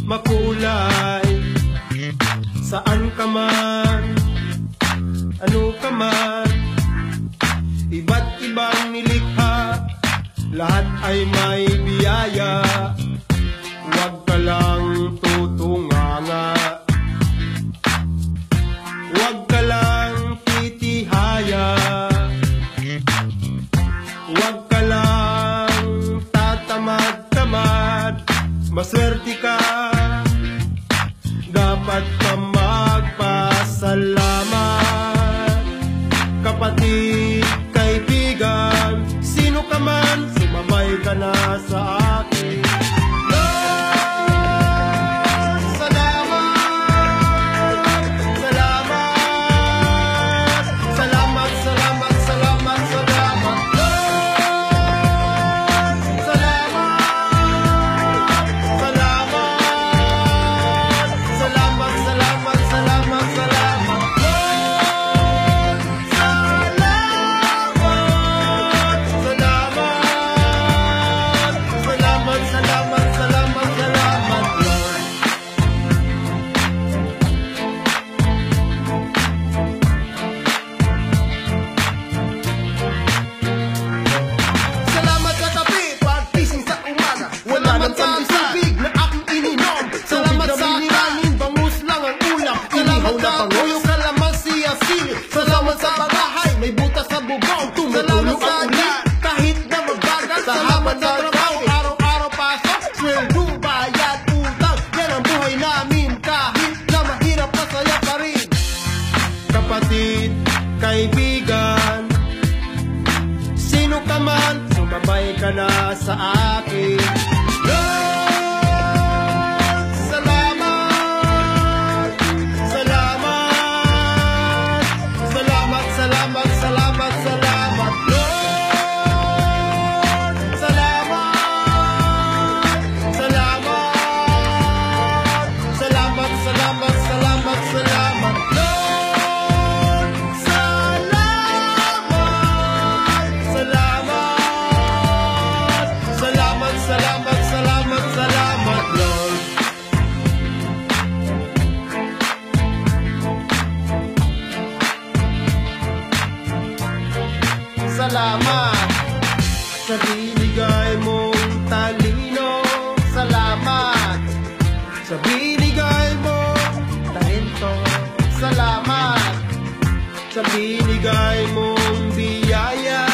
makulay. Saan ka man, ano ka man, iba't ibang nilikha, lahat ay may biyaya. Huwag ka lang tutunganga, huwag ka lang titihaya, huwag ka lang tatamad-tamad. Maswerte ka, dapat ka magpasalamat. Kapatid, kaibigan, sino ka man, sumabay ka na sa akin. Salamat sa paghahay, may butas sa bubong, tumutulong ang ulit kahit na mabagal. Salamat sa trabaho, araw-araw pasok, sweldo, bayad, utang, yan ang buhay namin kahit na mahirap, masaya pa rin. Kapatid, kaibigan, sino ka man, sumabay ka na sa akin. Salamat sa binigay mong talino. Salamat sa binigay mong talento. Salamat sa binigay mong biyaya.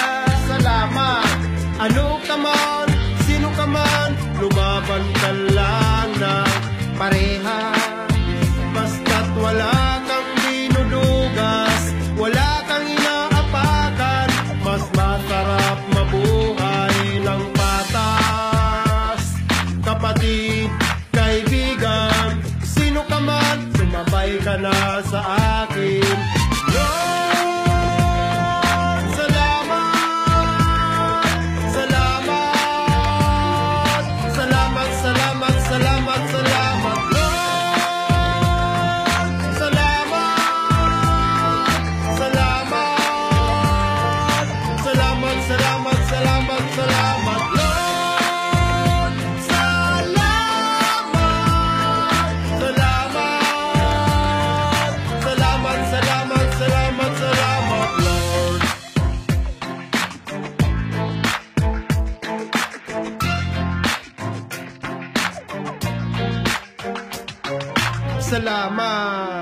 Salamat. Ano ka man, sino ka man, lumaban ka lang ng pareha. Basta't wala kang dinudugas, wala kang inaapakan, mas masarap mabuhay ng patas. Kapatid, kaibigan, sino ka man, sumabay ka na sa akin. Lord, salamat, salamat, salamat, salamat, salamat, salamat. Lord, salamat, salamat, salamat, salamat, salamat, salamat. Lord, salamat, salamat, salamat, salamat, salamat, salamat, Lord. Salamat.